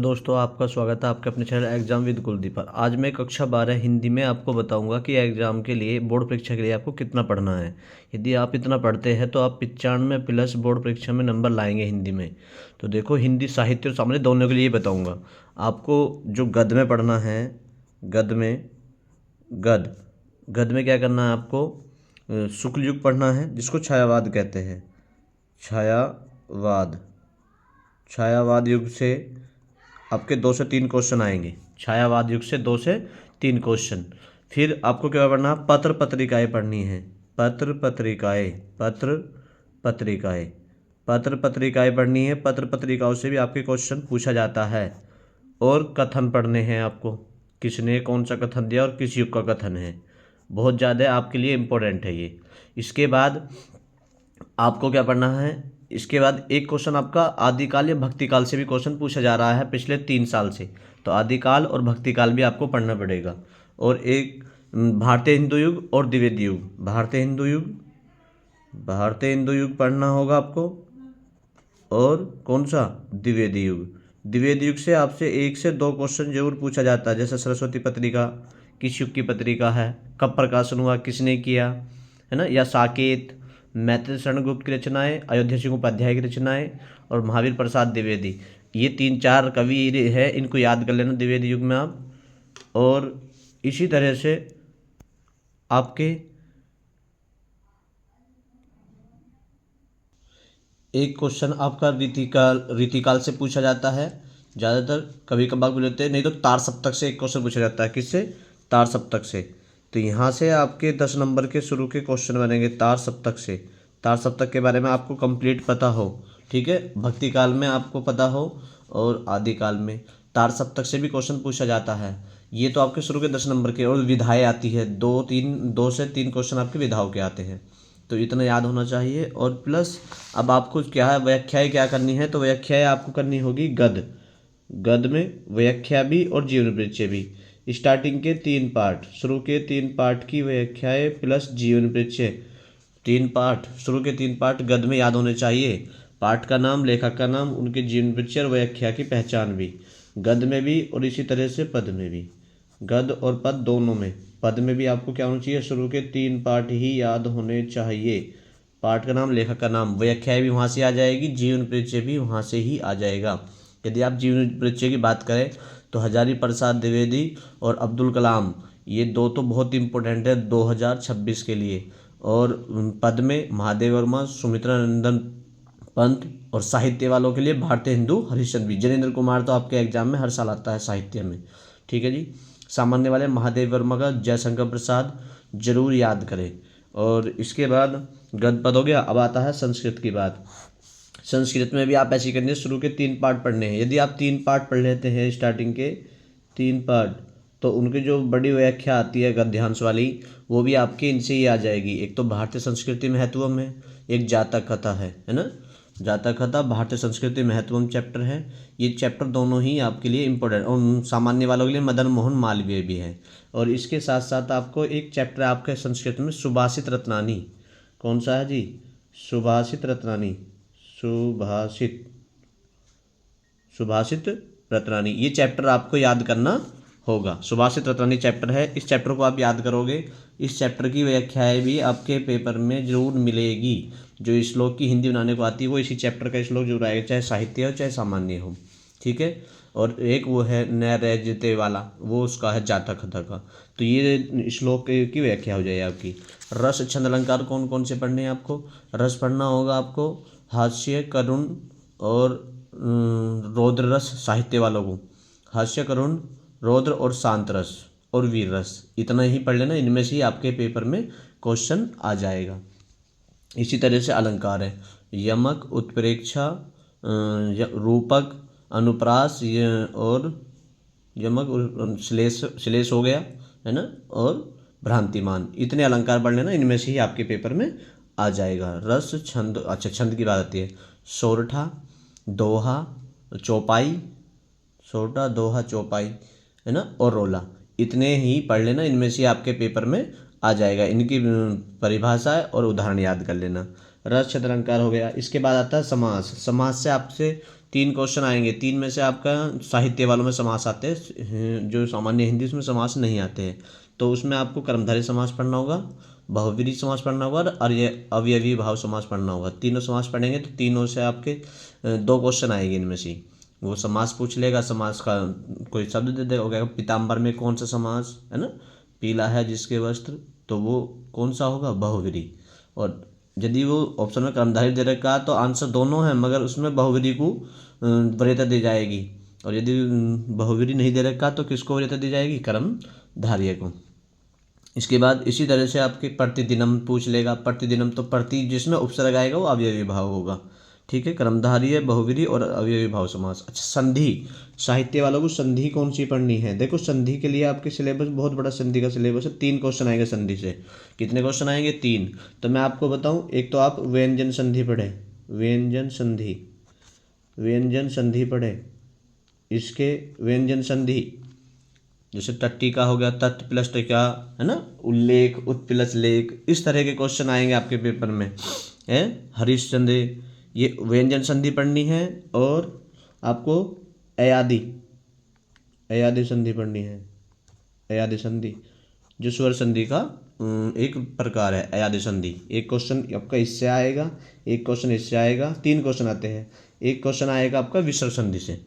दोस्तों, आपका स्वागत है आपके अपने चैनल एग्जाम विद कुलदीप पर। आज मैं कक्षा 12 हिंदी में आपको बताऊंगा कि एग्जाम के लिए बोर्ड परीक्षा के लिए आपको कितना पढ़ना है। यदि आप इतना पढ़ते हैं तो आप 95 प्लस बोर्ड परीक्षा में नंबर लाएंगे हिंदी में। तो देखो, हिंदी साहित्य और सामान्य दोनों के लिए बताऊँगा आपको। जो गद्य में पढ़ना है, गद्य में गद्य में क्या करना है आपको, शुक्ल युग पढ़ना है जिसको छायावाद कहते हैं। छायावाद छायावाद युग से आपके 2 से 3 क्वेश्चन आएंगे। छायावाद युग से 2 से 3 क्वेश्चन। फिर आपको क्या पढ़ना, पत्र पत्रिकाएं पढ़नी है। पत्र पत्रिकाएं पत्र पत्रिकाएं पत्र पत्रिकाएं पढ़नी है। पत्र पत्रिकाओं से भी आपके क्वेश्चन पूछा जाता है। और कथन पढ़ने हैं आपको, किसने कौन सा कथन दिया और किस युग का कथन है। बहुत ज़्यादा आपके लिए इम्पोर्टेंट है ये। इसके बाद आपको क्या पढ़ना है, इसके बाद एक क्वेश्चन आपका आदिकाल या भक्तिकाल से भी क्वेश्चन पूछा जा रहा है पिछले 3 साल से। तो आदिकाल और भक्तिकाल भी आपको पढ़ना पड़ेगा। और एक भारतीय हिंदू युग और द्विवेदी युग। भारतीय हिंदू युग पढ़ना होगा आपको। और कौन सा, द्विवेदी युग। द्विवेदी युग से आपसे 1 से 2 क्वेश्चन जरूर पूछा जाता है। जैसे सरस्वती पत्रिका किस युग की पत्रिका है, कब प्रकाशन हुआ, किसने किया, है ना। या साकेत, मैत्री शरण गुप्त की रचनाएं, अयोध्या सिंह उपाध्याय की रचनाएं और महावीर प्रसाद द्विवेदी। ये 3-4 कवि है, इनको याद कर लेना द्विवेदी युग में आप। और इसी तरह से आपके एक क्वेश्चन आपका रीतिकाल से पूछा जाता है। ज़्यादातर, कभी कभार बोल लेते हैं, नहीं तो तार सप्तक से एक क्वेश्चन पूछा जाता है। किससे, तार सप्तक से। तो यहाँ से आपके 10 नंबर के शुरू के क्वेश्चन बनेंगे तार सप्तक से। तार सप्तक के बारे में आपको कंप्लीट पता हो, ठीक है। भक्ति काल में आपको पता हो और आदिकाल में तार सप्तक से भी क्वेश्चन पूछा जाता है। ये तो आपके शुरू के 10 नंबर के। और विधाएँ आती है, 2 से 3 क्वेश्चन आपके विधाओं के आते हैं। तो इतना याद होना चाहिए। और प्लस अब आपको क्या है, व्याख्याएं क्या करनी है। तो व्याख्याएं आपको करनी होगी गद्य में व्याख्या भी और जीवन परिचय भी। स्टार्टिंग के 3 पार्ट, शुरू के 3 पार्ट की व्याख्याएं प्लस जीवन परिचय। 3 पार्ट, शुरू के 3 पार्ट गद्य में याद होने चाहिए। पाठ का नाम, लेखक का नाम, उनके जीवन परिचय और व्याख्या की पहचान भी गद्य में भी और इसी तरह से पद में भी। गद्य और पद दोनों में। पद में भी आपको क्या होना चाहिए, शुरू के 3 पार्ट ही याद होने चाहिए। पाठ का नाम, लेखक का नाम, व्याख्या भी वहाँ से आ जाएगी, जीवन परिचय भी वहाँ से ही आ जाएगा। यदि आप जीवन परिचय की बात करें तो हजारी प्रसाद द्विवेदी और अब्दुल कलाम, ये 2 तो बहुत इंपॉर्टेंट है 2026 के लिए। और पद में महादेव वर्मा, सुमित्रा नंदन पंत। और साहित्य वालों के लिए भारतीय हिंदू हरिश्चंद्र भी। जयेंद्र कुमार तो आपके एग्जाम में हर साल आता है साहित्य में, ठीक है जी। सामान्य वाले महादेव वर्मा का जयशंकर प्रसाद जरूर याद करें। और इसके बाद गद्य पद हो गया। अब आता है संस्कृत की बात। संस्कृत में भी आप ऐसी करनी है, शुरू के 3 पार्ट पढ़ने हैं। यदि आप 3 पार्ट पढ़ लेते हैं, स्टार्टिंग के 3 पार्ट, तो उनकी जो बड़ी व्याख्या आती है गद्यांश वाली, वो भी आपकी इनसे ही आ जाएगी। एक तो भारतीय संस्कृति महत्व में, एक जातक कथा है ना। जातक कथा भारतीय संस्कृति महत्वम चैप्टर है। ये चैप्टर दोनों ही आपके लिए इम्पोर्टेंट, और सामान्य वालों के लिए मदन मोहन मालवीय भी है। और इसके साथ साथ आपको एक चैप्टर आपके संस्कृत में सुभाषित रत्नानी। कौन सा है जी, सुभाषित रत्नानी। सुभाषित सुभाषित रत्नानी, ये चैप्टर आपको याद करना होगा। सुभाषित रत्नानी चैप्टर है, इस चैप्टर को आप याद करोगे। इस चैप्टर की व्याख्याएं भी आपके पेपर में जरूर मिलेगी। जो श्लोक की हिंदी बनाने को आती है वो इसी चैप्टर का श्लोक जरूर आएगा, चाहे साहित्य हो चाहे सामान्य हो, ठीक है। और एक वो है नैरेज्यते वाला, वो उसका है जातक कथा का। तो ये श्लोक की व्याख्या हो जाए आपकी। रस छंद अलंकार कौन कौन से पढ़ने हैं आपको। रस पढ़ना होगा आपको, हास्य, करुण और रौद्र रस साहित्य वालों को। हास्य, करुण, रौद्र और शांत रस और वीर रस, इतना ही पढ़ लेना। इनमें से ही आपके पेपर में क्वेश्चन आ जाएगा। इसी तरह से अलंकार है, यमक, उत्प्रेक्षा, रूपक, अनुप्रास, और यमक, श्लेष हो गया, है ना, और भ्रांतिमान। इतने अलंकार पढ़ लेना, इनमें से ही आपके पेपर में आ जाएगा। रस, छंद, अच्छा छंद की बात आती है, सोरठा, दोहा, चौपाई, सोरठा, दोहा, चौपाई, है ना, और रोला। इतने ही पढ़ लेना, इनमें से आपके पेपर में आ जाएगा। इनकी परिभाषा और उदाहरण याद कर लेना। रस छदलंकार हो गया। इसके बाद आता है समास। समास से आपसे 3 क्वेश्चन आएंगे। 3 में से आपका साहित्य वालों में समास आते हैं, जो सामान्य हिंदी उसमें समास नहीं आते हैं। तो उसमें आपको कर्मधारय समास पढ़ना होगा, बहुव्रीहि समास पढ़ना होगा और ये अवयवी भाव समास पढ़ना होगा। तीनों समास पढ़ेंगे तो तीनों से आपके 2 क्वेश्चन आएंगे। इनमें से वो समास पूछ लेगा, समास का कोई शब्द दे देगा, हो गया पीताम्बर में कौन सा समास है ना, पीला है जिसके वस्त्र, तो वो कौन सा होगा, बहुव्रीहि। और यदि वो ऑप्शन में कर्मधारय दे रखा तो आंसर दोनों है, मगर उसमें बहुव्रीहि को वरीयता दी जाएगी। और यदि बहुव्रीहि नहीं दे रखा तो किसको वरीयता दी जाएगी, कर्मधारय को। इसके बाद इसी तरह से आपके प्रतिदिनम पूछ लेगा। प्रतिदिनम तो प्रति जिसमें उपसर्ग आएगा वो अवयवी भाव होगा, ठीक है। कर्मधारय, बहुव्रीहि और अवयवी भाव समास। अच्छा, संधि। साहित्य वालों को संधि कौन सी पढ़नी है? देखो संधि के लिए आपके सिलेबस बहुत बड़ा संधि का सिलेबस है। 3 क्वेश्चन आएंगे संधि से। कितने क्वेश्चन आएंगे? 3। तो मैं आपको बताऊं, एक तो आप व्यंजन संधि पढ़े, व्यंजन संधि, व्यंजन संधि पढ़े। इसके व्यंजन संधि जैसे टट्टी का हो गया, तत् प्लस टिका, है ना, उल्लेख, उत प्लस लेख, इस तरह के क्वेश्चन आएंगे आपके पेपर में है। हरिश्चंद्र, ये व्यंजन संधि पढ़नी है। और आपको अयादि, अयादि संधि पढ़नी है। अयादि संधि जो स्वर संधि का एक प्रकार है, अयादि संधि। एक क्वेश्चन आपका इससे आएगा, एक क्वेश्चन इससे आएगा, 3 क्वेश्चन आते हैं। एक क्वेश्चन आएगा आपका विसर्ग संधि से,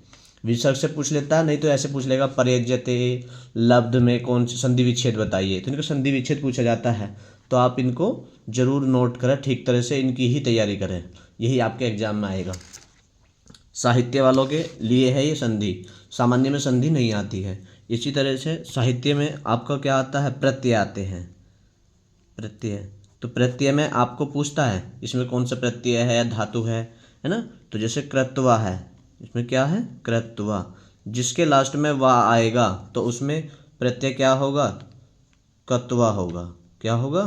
विसर्ग से पूछ लेता है, नहीं तो ऐसे पूछ लेगा पर्यज्यते लब्ध में कौन सी संधि विच्छेद बताइए, तो इनको संधि विच्छेद पूछा जाता है। तो आप इनको जरूर नोट करें, ठीक तरह से इनकी ही तैयारी करें, यही आपके एग्जाम में आएगा। साहित्य वालों के लिए है ये संधि, सामान्य में संधि नहीं आती है। इसी तरह से साहित्य में आपका क्या आता है, प्रत्यय आते हैं। प्रत्यय, तो प्रत्यय में आपको पूछता है इसमें कौन सा प्रत्यय है, धातु है ना। तो जैसे कृत्वा है, इसमें क्या है, कृत्वा, जिसके लास्ट में वा आएगा तो उसमें प्रत्यय क्या होगा, कत्वा होगा। क्या होगा,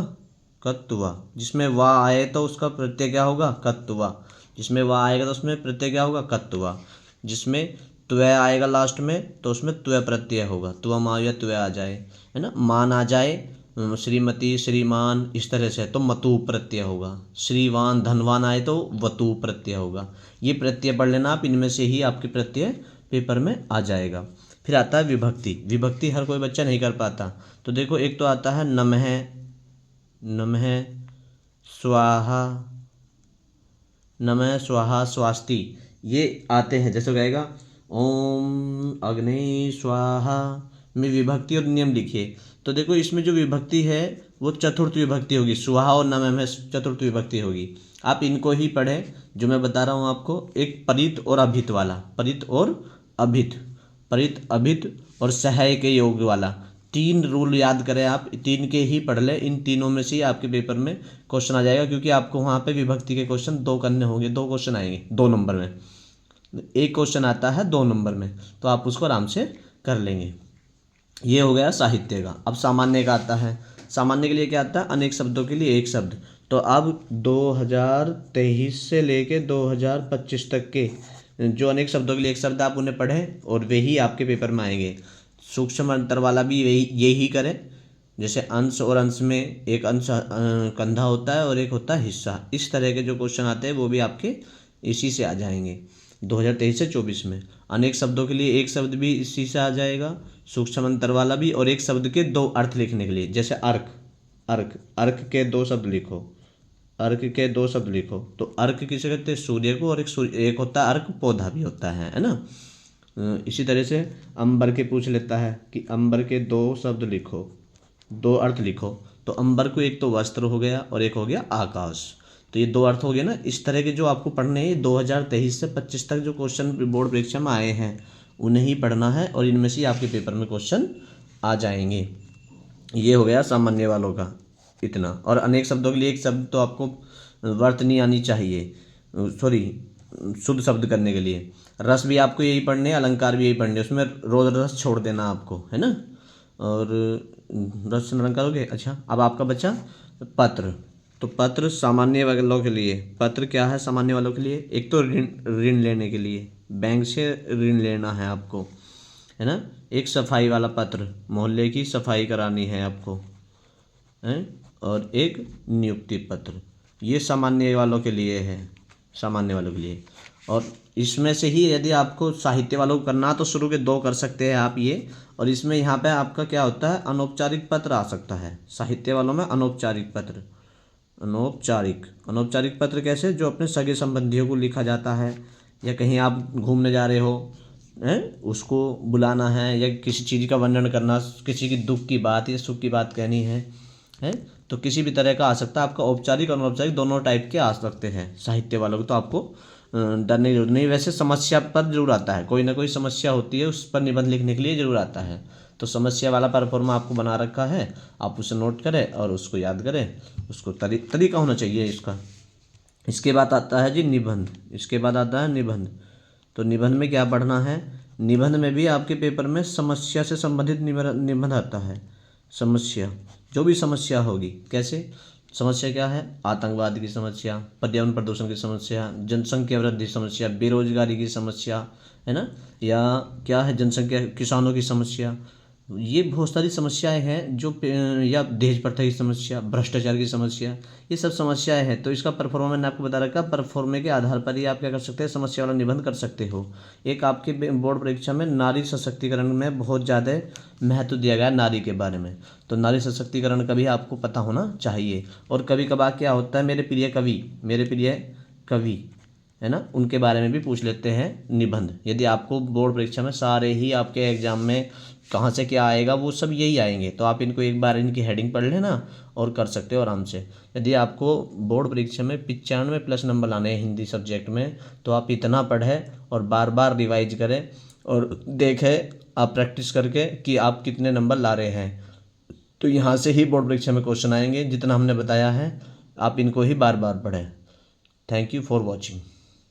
कत्वा। जिसमें वा आए तो उसका प्रत्यय क्या होगा, कत्वा। जिसमें वा आएगा तो उसमें प्रत्यय क्या होगा, कत्वा। जिसमें त्वय आएगा लास्ट में तो उसमें त्वय प्रत्यय होगा, त्वम आ या त्वय आ जाए, है ना, मान आ जाए, श्रीमती, श्रीमान, इस तरह से तो मतु प्रत्यय होगा। श्रीवान, धनवान आए तो वतु प्रत्यय होगा। ये प्रत्यय पढ़ लेना आप, इनमें से ही आपके प्रत्यय पेपर में आ जाएगा। फिर आता है विभक्ति। विभक्ति हर कोई बच्चा नहीं कर पाता। तो देखो, एक तो आता है नमः, नमः, स्वाहा, नमः, स्वाहा, स्वास्ति, ये आते हैं। जैसे कहेगा ओम अग्नि स्वाहा में विभक्ति और नियम लिखिए। तो देखो इसमें जो विभक्ति है वो चतुर्थ विभक्ति होगी, स्वाहा और नमः में चतुर्थ विभक्ति होगी। आप इनको ही पढ़ें जो मैं बता रहा हूँ आपको, एक परित और अभित वाला, परित और अभित, परित, अभित और सहाय के योग वाला, 3 रूल याद करें आप, 3 के ही पढ़ ले। इन तीनों में से ही आपके पेपर में क्वेश्चन आ जाएगा, क्योंकि आपको वहाँ पे विभक्ति के क्वेश्चन 2 करने होंगे, 2 क्वेश्चन आएंगे 2 नंबर में, एक क्वेश्चन आता है 2 नंबर में, तो आप उसको आराम से कर लेंगे। ये हो गया साहित्य का। अब सामान्य का आता है। सामान्य के लिए क्या आता है, अनेक शब्दों के लिए एक शब्द। तो अब 2023 से लेके 2025 तक के जो अनेक शब्दों के लिए एक शब्द आप उन्हें पढ़ें और वही आपके पेपर में आएंगे। सूक्ष्म अंतर वाला भी यही करें। जैसे अंश और अंश में एक अंश कंधा होता है और एक होता है हिस्सा, इस तरह के जो क्वेश्चन आते हैं वो भी आपके इसी से आ जाएंगे 2023 से 24 में। अनेक शब्दों के लिए एक शब्द भी इसी से आ जाएगा, सूक्ष्म अंतर वाला भी, और एक शब्द के 2 अर्थ लिखने के लिए, जैसे अर्क, अर्क, अर्क के 2 शब्द लिखो, अर्क के 2 शब्द लिखो। तो अर्क किसे कहते हैं, सूर्य को, और एक होता है अर्क, पौधा भी होता है ना। इसी तरह से अंबर के पूछ लेता है कि अंबर के 2 शब्द लिखो, 2 अर्थ लिखो। तो अंबर को एक तो वस्त्र हो गया और एक हो गया आकाश, तो ये 2 अर्थ हो गए ना। इस तरह के जो आपको पढ़ने हैं 2023 से 25 तक जो क्वेश्चन बोर्ड परीक्षा में आए हैं उन्हें ही पढ़ना है, और इनमें से आपके पेपर में क्वेश्चन आ जाएंगे। ये हो गया सामान्य वालों का इतना। और अनेक शब्दों के लिए एक शब्द तो आपको वर्तनी आनी चाहिए, सॉरी शुद्ध शब्द करने के लिए। रस भी आपको यही पढ़ने, अलंकार भी यही पढ़ने, उसमें रोज रस छोड़ देना आपको, है ना। और रस अलंकार हो गए। अच्छा, अब आपका बचा पत्र। तो पत्र सामान्य वालों के लिए, पत्र क्या है सामान्य वालों के लिए, एक तो ऋण लेने के लिए, बैंक से ऋण लेना है आपको, है ना। एक सफाई वाला पत्र, मोहल्ले की सफाई करानी है आपको, है। और एक नियुक्ति पत्र, ये सामान्य वालों के लिए है, सामान्य वालों के लिए। और इसमें से ही यदि आपको साहित्य वालों को करना तो शुरू के 2 कर सकते हैं आप ये। और इसमें यहाँ पे आपका क्या होता है, अनौपचारिक पत्र आ सकता है साहित्य वालों में। अनौपचारिक पत्र, अनौपचारिक पत्र कैसे, जो अपने सगे संबंधियों को लिखा जाता है, या कहीं आप घूमने जा रहे हो हैं, उसको बुलाना है, या किसी चीज़ का वर्णन करना, किसी की दुख की बात या सुख की बात कहनी है, तो किसी भी तरह का आ सकता है आपका। औपचारिक और अनौपचारिक दोनों टाइप के आ सकते हैं साहित्य वालों को, तो आपको डरने की जरूरत नहीं। वैसे समस्या पर जरूर आता है, कोई ना कोई समस्या होती है, उस पर निबंध लिखने के लिए जरूर आता है। तो समस्या वाला परफॉर्मा आपको बना रखा है, आप उसे नोट करें और उसको याद करें, उसको तरीका होना चाहिए इसका। इसके बाद आता है जी निबंध, इसके बाद आता है निबंध। तो निबंध में क्या पढ़ना है, निबंध में भी आपके पेपर में समस्या से संबंधित निबंध आता है। समस्या, जो भी समस्या होगी, कैसे समस्या क्या है, आतंकवाद की समस्या, पर्यावरण प्रदूषण की समस्या, जनसंख्या वृद्धि समस्या, बेरोजगारी की समस्या, है ना, या क्या है जनसंख्या, किसानों की समस्या, ये बहुत सारी समस्याएं हैं जो या दहेज प्रथा की समस्या, भ्रष्टाचार की समस्या, ये सब समस्याएं हैं। तो इसका परफॉर्मा मैंने आपको बता रखा, परफॉर्मे के आधार पर ही आप क्या कर सकते हैं, समस्या वाला निबंध कर सकते हो। एक आपके बोर्ड परीक्षा में नारी सशक्तिकरण में बहुत ज़्यादा महत्व दिया गया है नारी के बारे में, तो नारी सशक्तिकरण का भी आपको पता होना चाहिए। और कभी कभार क्या होता है, मेरे प्रिय कवि है ना, उनके बारे में भी पूछ लेते हैं निबंध। यदि आपको बोर्ड परीक्षा में सारे ही आपके एग्जाम में कहाँ से क्या आएगा, वो सब यही आएंगे, तो आप इनको एक बार इनकी हेडिंग पढ़ लेना और कर सकते हो आराम से। यदि आपको बोर्ड परीक्षा में 95+ नंबर लाने हैं हिंदी सब्जेक्ट में, तो आप इतना पढ़ें और बार बार रिवाइज करें और देखें आप प्रैक्टिस करके कि आप कितने नंबर ला रहे हैं। तो यहाँ से ही बोर्ड परीक्षा में क्वेश्चन आएंगे, जितना हमने बताया है आप इनको ही बार बार पढ़ें। Thank you for watching.